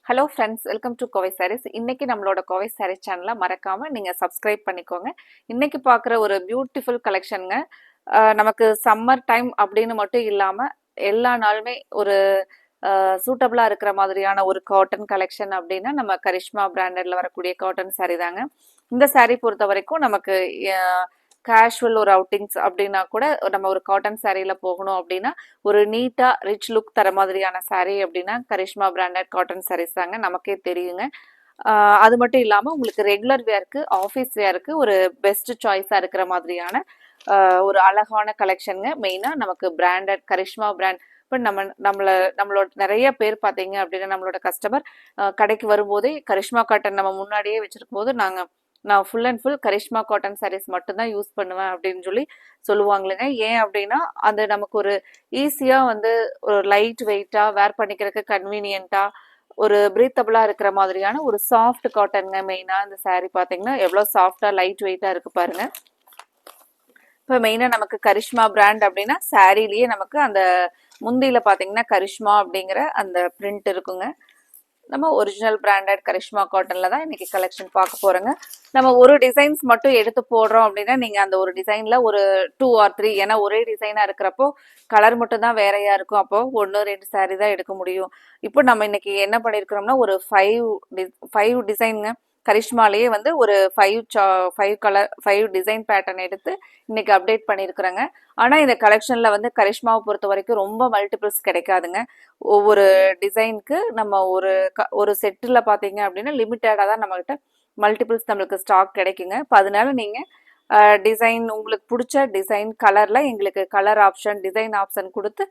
Hello friends, welcome to Kovai sarees. இன்னைக்கு நம்மளோட கோவை சாரீஸ் சேனலை மறக்காம நீங்க சப்ஸ்கிரைப் பண்ணிக்கோங்க. இன்னைக்கு பார்க்குற ஒரு பியூட்டிஃபுல் கலெக்ஷனுங்க. நமக்கு சம்மர் டைம் அப்படின்னு மட்டும் இல்லாம எல்லா நாளுமே ஒரு சூட்டபிளா இருக்கிற மாதிரியான ஒரு காட்டன் கலெக்ஷன் அப்படின்னா நம்ம கரிஷ்மா பிராண்டட்ல வரக்கூடிய காட்டன் சாரீ தாங்க. இந்த சாரீ பொறுத்த வரைக்கும் நமக்கு கேஷுவல் ஒரு அவுட்டிங்ஸ் அப்படின்னா கூட நம்ம ஒரு காட்டன் சாரியில போகணும் அப்படின்னா ஒரு நீட்டா ரிச் லுக் தர மாதிரியான சாரீ அப்படின்னா கரிஷ்மா பிராண்டட் காட்டன் சாரீஸ் தாங்க, நமக்கே தெரியுங்க. அது மட்டும் இல்லாமல் உங்களுக்கு ரெகுலர் வேர்க்கு ஆஃபீஸ் வேர்க்கு ஒரு பெஸ்ட் சாய்ஸாக இருக்கிற மாதிரியான ஒரு அழகான கலெக்ஷனுங்க. மெயினாக நமக்கு பிராண்டட் கரிஷ்மா பிராண்ட். இப்போ நம்மளோட நிறைய பேர் பார்த்தீங்க அப்படின்னா நம்மளோட கஸ்டமர் கடைக்கு வரும்போதே கரிஷ்மா காட்டன் நம்ம முன்னாடியே வச்சிருக்கும் போது நான் full and full Karishma cotton sarees மட்டும்தான் யூஸ் பண்ணுவேன் அப்படின்னு சொல்லி சொல்லுவாங்களுங்க. ஏன் அப்படின்னா அது நமக்கு ஒரு ஈஸியாக வந்து ஒரு லைட் வெயிட்டாக வேர் பண்ணிக்கிறதுக்கு கன்வீனியண்ட்டாக ஒரு பிரீத்தபிளா இருக்கிற மாதிரியான ஒரு சாஃப்ட் காட்டனுங்க. மெயினாக இந்த சாரீ பார்த்தீங்கன்னா எவ்வளோ சாஃப்டாக லைட் வெயிட்டாக இருக்கு பாருங்க. இப்போ மெயினாக நமக்கு கரிஷ்மா பிராண்ட் அப்படின்னா சாரீலேயே நமக்கு அந்த முந்தியில் பார்த்தீங்கன்னா கரிஷ்மா அப்படிங்கிற அந்த பிரிண்ட் இருக்குங்க. நம்ம ஒரிஜினல் பிராண்டட் கரிஷ்மா காட்டன்ல தான் இன்னைக்கு கலெக்ஷன் பார்க்க போறோங்க. நம்ம ஒரு டிசைன்ஸ் மட்டும் எடுத்து போடுறோம் அப்படின்னா நீங்க அந்த ஒரு டிசைன்ல ஒரு 2 or 3, ஏன்னா ஒரே டிசைனா இருக்கிறப்போ கலர் மட்டும் தான் வேறையா இருக்கும். அப்போ 1-2 சாரீ தான் எடுக்க முடியும். இப்போ நம்ம இன்னைக்கு என்ன பண்ணிருக்கிறோம்னா ஒரு 5 டிசைனுங்க. கரிஷ்மாலேயே வந்து ஒரு 5 டிசைன் பேட்டர்ன் எடுத்து இன்னைக்கு அப்டேட் பண்ணியிருக்கிறேங்க. ஆனால் இந்த கலெக்ஷனில் வந்து கரிஷ்மாவை பொறுத்த வரைக்கும் ரொம்ப மல்டிபிள்ஸ் கிடைக்காதுங்க. ஒவ்வொரு டிசைனுக்கு நம்ம ஒரு செட்டில் பார்த்தீங்க அப்படின்னா லிமிட்டடாக தான் நம்மகிட்ட மல்டிபிள்ஸ் நம்மளுக்கு ஸ்டாக் கிடைக்குங்க. இப்போ அதனால நீங்கள் டிசைன் உங்களுக்கு பிடிச்ச டிசைன் கலரில் எங்களுக்கு கலர் ஆப்ஷன் டிசைன் ஆப்ஷன் கொடுத்து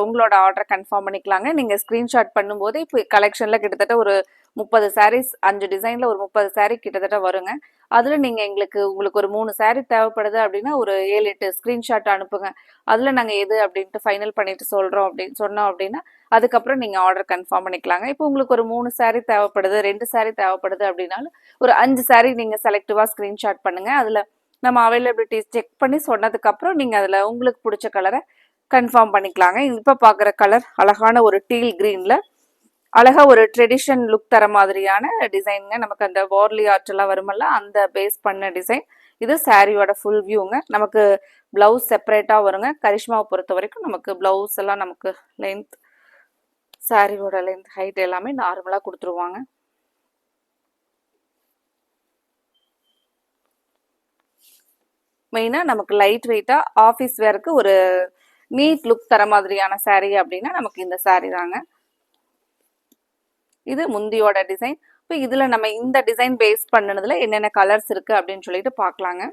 உங்களோட ஆர்டரை கன்ஃபார்ம் பண்ணிக்கலாங்க. நீங்கள் ஸ்க்ரீன்ஷாட் பண்ணும்போது இப்போ கலெக்ஷனில் கிட்டத்தட்ட ஒரு 30 சாரீஸ் 5 டிசைனில் ஒரு 30 சாரீ கிட்டத்தட்ட வருங்க. அதில் நீங்கள் உங்களுக்கு ஒரு 3 சாரீ தேவைப்படுது அப்படின்னா ஒரு 7-8 ஸ்க்ரீன்ஷாட் அனுப்புங்க. அதில் நாங்கள் எது அப்படின்ட்டு ஃபைனல் பண்ணிட்டு சொன்னோம் அப்படின்னா அதுக்கப்புறம் நீங்கள் ஆர்டர் கன்ஃபார்ம் பண்ணிக்கலாங்க. இப்போ உங்களுக்கு ஒரு 3 சாரீ தேவைப்படுது, 2 சாரீ தேவைப்படுது அப்படின்னாலும் ஒரு 5 சாரீ நீங்கள் செலக்டிவாக ஸ்க்ரீன்ஷாட் பண்ணுங்கள். அதில் நம்ம அவைலபிலிட்டி செக் பண்ணி சொன்னதுக்கப்புறம் நீங்கள் அதில் உங்களுக்கு பிடிச்ச கலரை கன்ஃபார்ம் பண்ணிக்கலாங்க. இப்போ பார்க்குற கலர் அழகான ஒரு டீல் க்ரீனில் அழகா ஒரு ட்ரெடிஷன் லுக் தர மாதிரியான டிசைனுங்க. நமக்கு அந்த வார்லி ஆர்ட்லாம் வருமல்ல அந்த பேஸ் பண்ண டிசைன். இது சாரியோட ஃபுல் வியூங்க. நமக்கு பிளவுஸ் செப்பரேட்டாக வருங்க. கரிஷ்மாவை பொறுத்த வரைக்கும் நமக்கு பிளவுஸ் எல்லாம் நமக்கு லென்த் சாரியோட லென்த் ஹைட் எல்லாமே நார்மலாக கொடுத்துருவாங்க. மெயினாக நமக்கு லைட் வெயிட்டாக ஆஃபீஸ் வேருக்கு ஒரு நீட் லுக் தர மாதிரியான சாரீ அப்படின்னா நமக்கு இந்த சாரீ தாங்க. இது முந்தியோட டிசைன். இப்போ இதில் நம்ம இந்த டிசைன் பேஸ் பண்ணதுல என்னென்ன கலர்ஸ் இருக்கு அப்படின்னு சொல்லிட்டு பார்க்கலாங்க.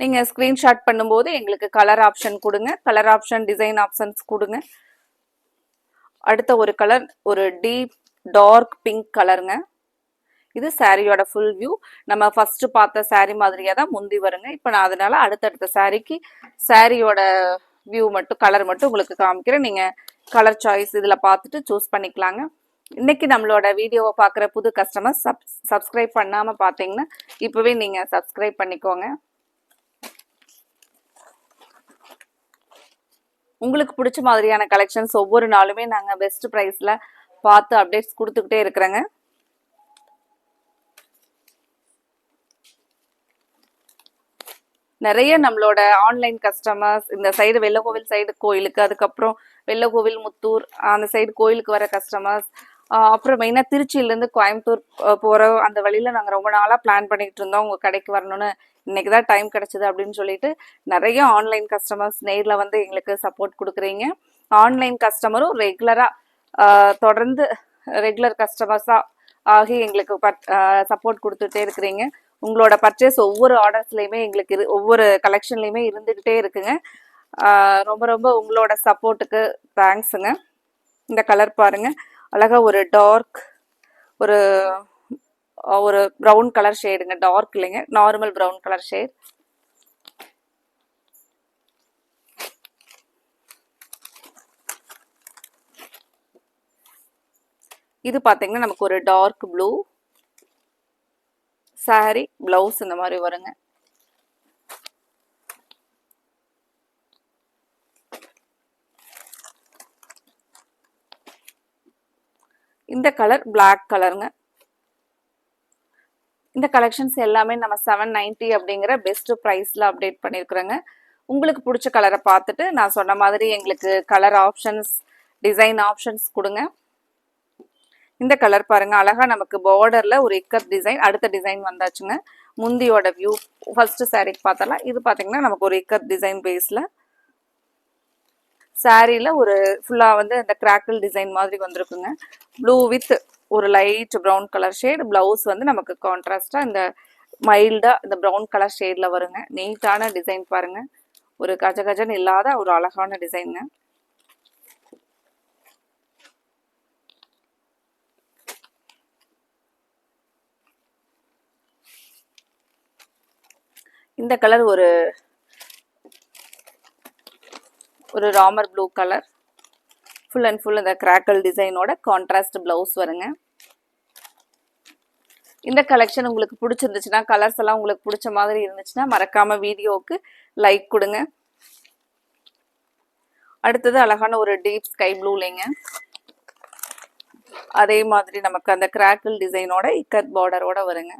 நீங்கள் ஸ்க்ரீன்ஷாட் பண்ணும்போது எங்களுக்கு கலர் ஆப்ஷன் கொடுங்க, கலர் ஆப்ஷன் டிசைன் ஆப்ஷன்ஸ் கொடுங்க. அடுத்த ஒரு கலர் ஒரு டீப் டார்க் பிங்க் கலருங்க. இது சாரியோட ஃபுல் வியூ. நம்ம ஃபர்ஸ்ட் பார்த்த சாரீ மாதிரியே தான் முந்தி வருங்க. இப்போ நான் அதனால அடுத்தடுத்த சாரீக்கு சாரியோட வியூ மட்டும் கலர் மட்டும் உங்களுக்கு காமிக்கிறேன். நீங்கள் கலர் சாய்ஸ் இதில் பார்த்துட்டு சூஸ் பண்ணிக்கலாங்க. இன்னைக்கு நம்மளோட வீடியோவை பார்க்குற புது கஸ்டமர்ஸ் சப்ஸ்கிரைப் பண்ணாமல் பார்த்தீங்கன்னா இப்போவே நீங்கள் சப்ஸ்கிரைப் பண்ணிக்கோங்க. உங்களுக்கு பிடிச்ச மாதிரியான கலெக்ஷன்ஸ் ஒவ்வொரு நாளுமே நாங்கள் பெஸ்ட் ப்ரைஸில் பார்த்து அப்டேட்ஸ் கொடுத்துக்கிட்டே இருக்கிறேங்க. நிறைய நம்மளோட ஆன்லைன் கஸ்டமர்ஸ் இந்த சைடு வெள்ளக்கோவில் சைடு கோயிலுக்கு, அதுக்கப்புறம் வெள்ளக்கோவில் முத்தூர் அந்த சைடு கோயிலுக்கு வர கஸ்டமர்ஸ், அப்புறம் மெயினாக திருச்சியிலேருந்து கோயம்புத்தூர் போகிற அந்த வழியில் நாங்கள் ரொம்ப நாளாக பிளான் பண்ணிகிட்டு இருந்தோம் உங்கள் கடைக்கு வரணும்னு. இன்னைக்கு தான் டைம் கிடச்சிது அப்படின்னு சொல்லிட்டு நிறைய ஆன்லைன் கஸ்டமர்ஸ் நேரில் வந்து எங்களுக்கு சப்போர்ட் கொடுக்குறீங்க. ஆன்லைன் கஸ்டமரும் ரெகுலராக தொடர்ந்து ரெகுலர் கஸ்டமர்ஸாக ஆகி எங்களுக்கு சப்போர்ட் கொடுத்துட்டே இருக்கிறீங்க. உங்களோட பர்ச்சேஸ் ஒவ்வொரு ஆர்டர்ஸ்லையுமே எங்களுக்கு ஒவ்வொரு கலெக்ஷன்லையுமே இருந்துக்கிட்டே இருக்குங்க. ரொம்ப ரொம்ப உங்களோட சப்போர்ட்டுக்கு தேங்க்ஸுங்க. இந்த கலர் பாருங்க, அழகா ஒரு டார்க் ஒரு ஒரு ப்ரௌன் கலர் ஷேடுங்க. டார்க் இல்லைங்க, நார்மல் ப்ரௌன் கலர் ஷேட். இது பார்த்தீங்கன்னா நமக்கு ஒரு டார்க் ப்ளூ சாரி, பிளவுஸ் இந்த மாதிரி வருங்க. இந்த கலர் Black கலருங்க. இந்த கலெக்ஷன்ஸ் எல்லாமே நம்ம 790 அப்படிங்கிற பெஸ்ட் ப்ரைஸ்ல அப்டேட் பண்ணியிருக்கிறோங்க. உங்களுக்கு பிடிச்ச கலரை பார்த்துட்டு நான் சொன்ன மாதிரி எங்களுக்கு கலர் ஆப்ஷன்ஸ், டிசைன் ஆப்ஷன்ஸ் கொடுங்க. இந்த கலர் பாருங்க, அழகா நமக்கு பார்டர்ல ஒரு இக்கத் டிசைன். அடுத்த டிசைன் வந்தாச்சுங்க. முந்தியோட வியூ ஃபர்ஸ்ட் சாரிக்கு பார்த்தலாம். இது பார்த்தீங்கன்னா நமக்கு ஒரு இக்கத் டிசைன் பேஸ்ல சாரியில் ஒரு ஃபுல்லாக வந்து இந்த கிராக்கிள் டிசைன் மாதிரி வந்திருக்குங்க. ப்ளூ வித் ஒரு light brown colour shade. Blouse வந்து நமக்கு கான்ட்ராஸ்டாக இந்த மைல்டாக இந்த ப்ரௌன் கலர் ஷேடில் வருங்க. நீட்டான டிசைன் பாருங்க, ஒரு கஜகஜன் இல்லாத ஒரு அழகான டிசைனுங்க. இந்த கலர் ஒரு Ramar blue colour, full and full இந்த கிராக்கிள் டிசைனோட கான்ட்ராஸ்ட் ப்ளவுஸ் வருங்க. இந்த கலெக்ஷன் உங்களுக்கு பிடிச்சிருந்துச்சுன்னா, கலர்ஸ் எல்லாம் உங்களுக்கு பிடிச்ச மாதிரி இருந்துச்சுன்னா மறக்காம வீடியோவுக்கு லைக் கொடுங்க. அடுத்தது அழகான ஒரு டீப் ஸ்கை ப்ளூலைங்க. அதே மாதிரி நமக்கு அந்த கிராக்கிள் டிசைனோட இக்கத் பார்டரோட வருங்க.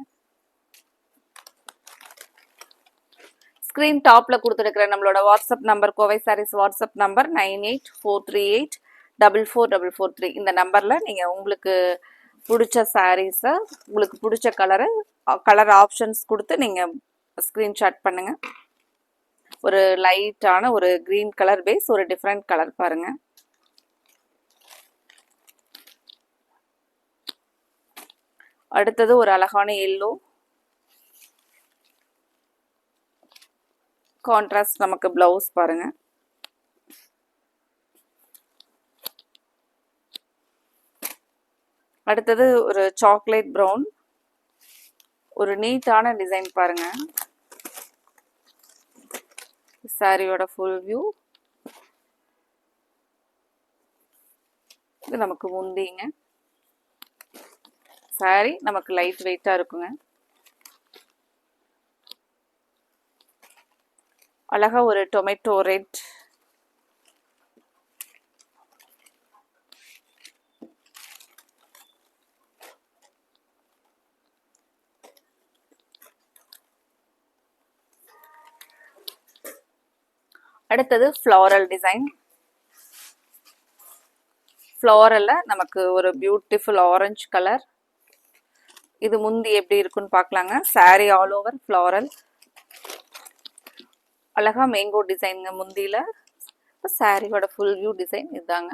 ஸ்க்ரீன் டாப்ல கொடுத்துருக்கிற நம்மளோட WhatsApp number, Kovai sarees WhatsApp number 9843844443. இந்த நம்பர்ல நீங்க உங்களுக்கு பிடிச்ச சாரீஸை, உங்களுக்கு பிடிச்ச கலர் ஆப்ஷன்ஸ் கொடுத்து நீங்க ஸ்கிரீன்ஷாட் பண்ணுங்க. ஒரு லைட்டான ஒரு கிரீன் கலர் பேஸ், ஒரு டிஃப்ரெண்ட் கலர் பாருங்க. அடுத்தது ஒரு அழகான எல்லோ கான்ட்ராஸ்ட் நமக்கு பிளவுஸ் பாருங்க. அடுத்தது ஒரு சாக்லேட் ப்ரௌன், ஒரு நீட்டான டிசைன் பாருங்க. சாரியோட ஃபுல் வியூ. இது நமக்கு முந்திங்க. சாரி நமக்கு லைட் வெயிட்டா இருக்குங்க. அழகா ஒரு டொமேட்டோ ரெட், அடுத்தது ஃப்ளாரல் டிசைன். ஃப்ளாரல்ல நமக்கு ஒரு பியூட்டிஃபுல் ஆரஞ்சு கலர். இது முந்தி எப்படி இருக்குன்னு பார்க்கலாங்க. சாரி ஆல் ஓவர் ஃப்ளாரல், அழகா மேங்கோ டிசைனுங்க முந்தியில. சாரியோட ஃபுல் வியூ டிசைன் இதுதாங்க.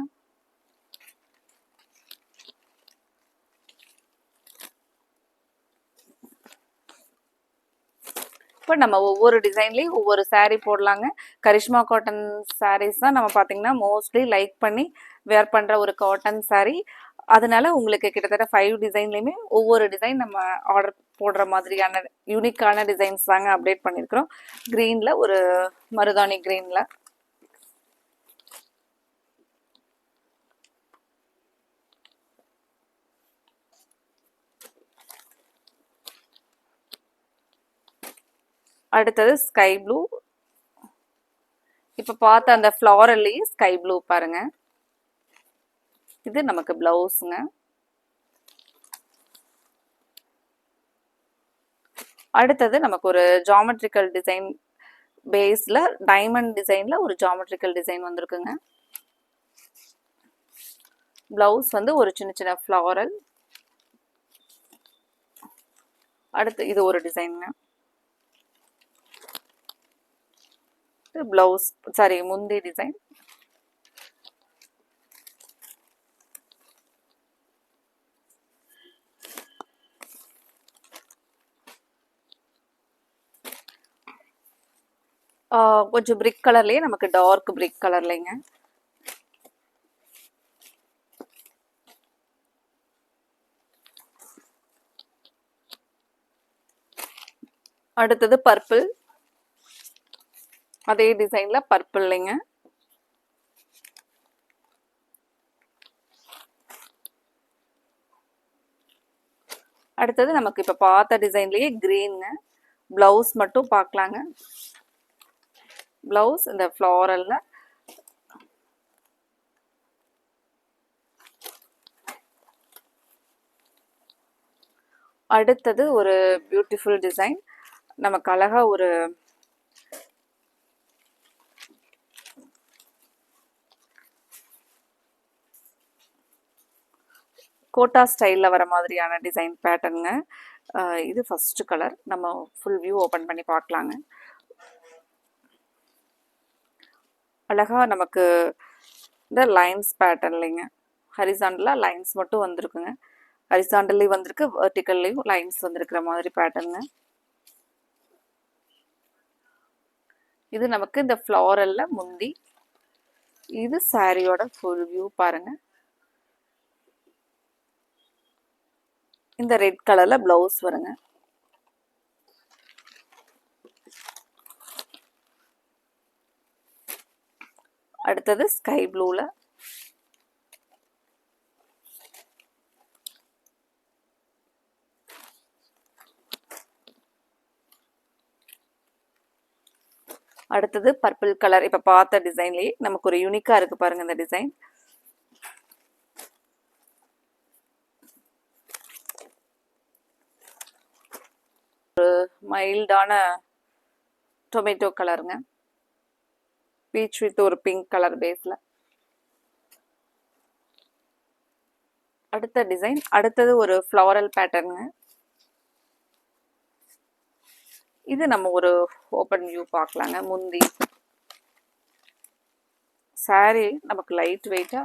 இப்போ நம்ம ஒவ்வொரு டிசைன்லேயும் ஒவ்வொரு சாரீ போடலாங்க. கரிஷ்மா காட்டன் சாரீஸ் தான் நம்ம பார்த்தீங்கன்னா மோஸ்ட்லி லைக் பண்ணி வேர் பண்ணுற ஒரு காட்டன் சாரீ. அதனால உங்களுக்கு கிட்டத்தட்ட 5 டிசைன்லேயுமே ஒவ்வொரு டிசைன் நம்ம ஆர்டர் போடுற மாதிரியான யூனிக்கான டிசைன்ஸ் தாங்க அப்டேட் பண்ணியிருக்கிறோம். க்ரீனில் ஒரு மருதாணி க்ரீனில், அடுத்தது ஸ்கை ப்ளூ. இப்போ பார்த்த அந்த ஃப்ளாரல்லையே ஸ்கை ப்ளூ பாருங்க. இது நமக்கு பிளவுஸுங்க. அடுத்தது நமக்கு ஒரு ஜாமெட்ரிக்கல் டிசைன் பேஸ்ல டைமண்ட் டிசைன்ல ஒரு ஜாமெட்ரிக்கல் டிசைன் வந்திருக்குங்க. பிளவுஸ் வந்து ஒரு சின்ன சின்ன ஃப்ளாரல். அடுத்து இது ஒரு டிசைனுங்க. பிளவுஸ் சாரி முந்தி டிசைன். கொஞ்சம் பிரிக் கலர்லயே நமக்கு டார்க் பிரிக் கலர்லைங்க. அடுத்தது பர்பிள், அதே டிசைன்ல பர்பிள்லைங்க. அடுத்தது நமக்கு இப்ப பார்த்த டிசைன்லயே கிரீனுங்க. பிளவுஸ் மட்டும் பார்க்கலாங்க. பிளவுஸ் இந்த ஃப்ளாரல்ல அடுத்தது ஒரு பியூட்டிஃபுல் டிசைன். நமக்கு அழகா ஒரு கோட்டா ஸ்டைலில் வர மாதிரியான டிசைன் பேட்டர்னுங்க. இது ஃபர்ஸ்ட் கலர். நம்ம ஃபுல் வியூ ஓப்பன் பண்ணி பார்க்கலாங்க. அழகா நமக்கு இந்த லைன்ஸ் பேட்டர்ன்லைங்க, ஹரிசாண்டலாக லைன்ஸ் மட்டும் வந்திருக்குங்க. ஹரிசாண்டல்லையும் வந்திருக்கு, வெர்டிக்கல்லையும் லைன்ஸ் வந்திருக்கிற மாதிரி பேட்டர்னுங்க. இது நமக்கு இந்த ஃப்ளாரல்ல முந்தி. இது சாரியோட ஃபுல் வியூ பாருங்க. இந்த ரெட் கலர்ல பிளவுஸ் வருங்க. அடுத்தது ஸ்கை ப்ளூல, அடுத்தது பர்பிள் கலர். இப்ப பார்த்த டிசைன்லயே நமக்கு ஒரு யூனிக்கா இருக்கு பாருங்க இந்த டிசைன். ஒரு மைல்டான டொமேட்டோ கலருங்க, பீச் வித் ஒரு பிங்க் கலர் பேஸ்ல. அடுத்த டிசைன், அடுத்தது ஒரு ஃப்ளாரல் பேட்டர்னுங்க. இது நம்ம ஒரு ஓப்பன் வியூ பார்க்கலாங்க. முந்தி சாரி நமக்கு லைட் வெயிட்டா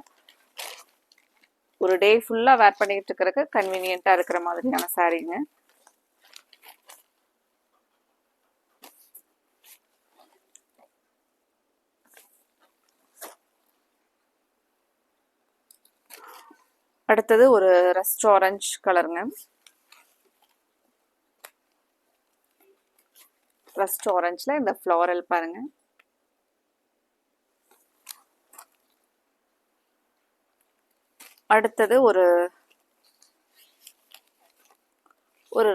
ஒரு டே ஃபுல்லா வேர் பண்ணிட்டு இருக்கிறதுக்கு கன்வீனியன்ட்டா இருக்கிற மாதிரியான சாரீங்க. அடுத்தது ஒரு ரஸ்ட் ஆரஞ்சு கலருங்க. ரஸ்ட் ஆரஞ்சுல இந்த ஃப்ளாரல் பாருங்க. அடுத்தது ஒரு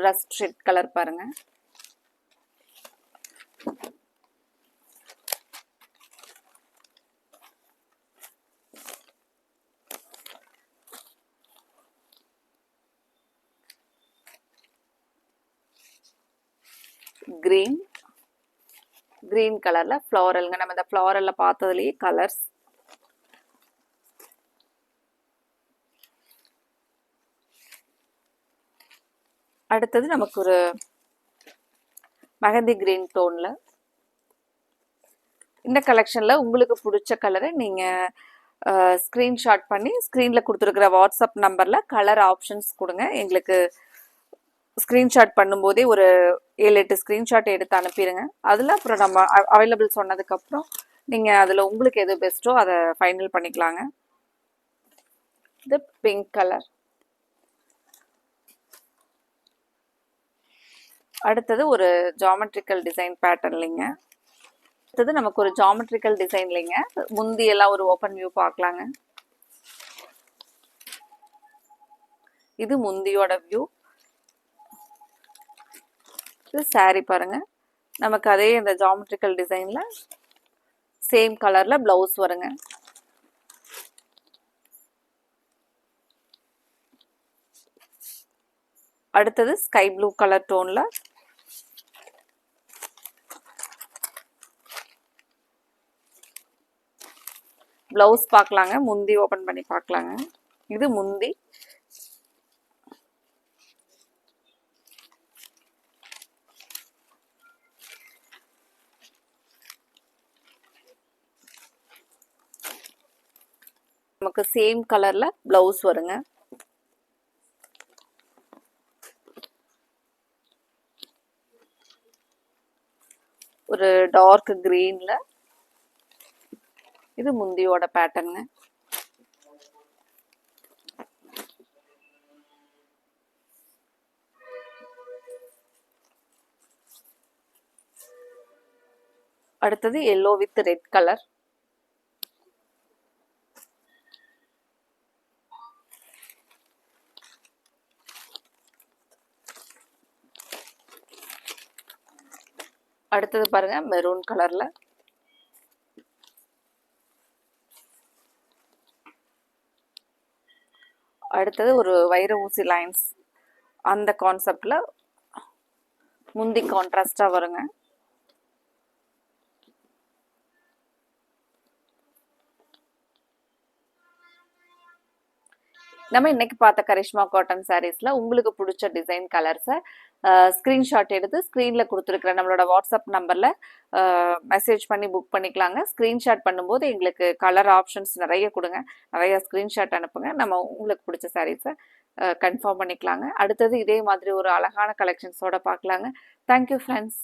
ரஸ்ட் ரெட் கலர் பாருங்க. கிரீன் கலர்ல ஃப்ளாரல்ங்க. நம்ம இந்த ஃப்ளாரல்ல பார்த்ததுலயே கலர்ஸ். அடுத்தது நமக்கு ஒரு மெஹந்தி கிரீன் டோன்ல. இந்த கலெக்ஷன்ல உங்களுக்கு பிடிச்ச கலரை நீங்க ஸ்கிரீன்ஷாட் பண்ணி ஸ்கிரீன்ல கொடுத்துருக்கிற வாட்ஸ்அப் நம்பர்ல கலர் ஆப்ஷன்ஸ் கொடுங்க. எங்களுக்கு ஸ்கிரீன்ஷாட் பண்ணும்போதே ஒரு 7-8 ஸ்கிரீன்ஷாட் எடுத்து அனுப்பிடுங்க. அதில் அப்புறம் நம்ம அவைலபிள் சொன்னதுக்கப்புறம் நீங்கள் அதில் உங்களுக்கு எது பெஸ்ட்டோ அதை ஃபைனல் பண்ணிக்கலாங்க. இது பிங்க் கலர். அடுத்தது ஒரு ஜாமெட்ரிக்கல் டிசைன் பேட்டர்ன்லிங்க. அடுத்தது நமக்கு ஒரு ஜாமெட்ரிக்கல் டிசைன்லிங்க. முந்தி எல்லாம் ஒரு ஓப்பன் வியூ பார்க்கலாங்க. இது முந்தியோட வியூ. இது சாரி பாருங்க. நமக்கு அதே இந்த ஜாமெட்ரிக்கல் டிசைன்ல சேம் கலர்ல பிளவுஸ் வருங்க. அடுத்தது ஸ்கை ப்ளூ கலர் டோன்ல பிளவுஸ் பார்க்கலாங்க. முந்தி ஓபன் பண்ணி பார்க்கலாங்க. இது முந்தி. நமக்கு சேம் கலர்ல பிளவுஸ் வருங்க. ஒரு டார்க் கிரீன்ல. இது முந்தியோட பேட்டர்னுங்க. அடுத்தது எல்லோ வித் ரெட் கலர். அடுத்தது பாருங்க மெரூன் கலர்ல. அடுத்தது ஒரு வைர ஊசி லைன்ஸ் அந்த கான்செப்ட்ல முந்தி கான்ட்ராஸ்டா வருங்க. நம்ம இன்னைக்கு பார்த்த கரிஷ்மா காட்டன் சாரீஸ்ல உங்களுக்கு பிடிச்ச டிசைன் கலர்ஸை ஸ்க்ரீன்ஷாட் எடுத்து ஸ்க்ரீனில் கொடுத்துருக்குற நம்மளோட வாட்ஸ்அப் நம்பரில் மெசேஜ் பண்ணி புக் பண்ணிக்கலாங்க. ஸ்க்ரீன்ஷாட் பண்ணும்போது எங்களுக்கு கலர் ஆப்ஷன்ஸ் நிறைய கொடுங்க, நிறைய ஸ்க்ரீன்ஷாட் அனுப்புங்க. நம்ம உங்களுக்கு பிடிச்ச சாரீஸை கன்ஃபார்ம் பண்ணிக்கலாங்க. அடுத்தது இதே மாதிரி ஒரு அழகான கலெக்ஷன்ஸோட பார்க்கலாங்க. Thank you friends.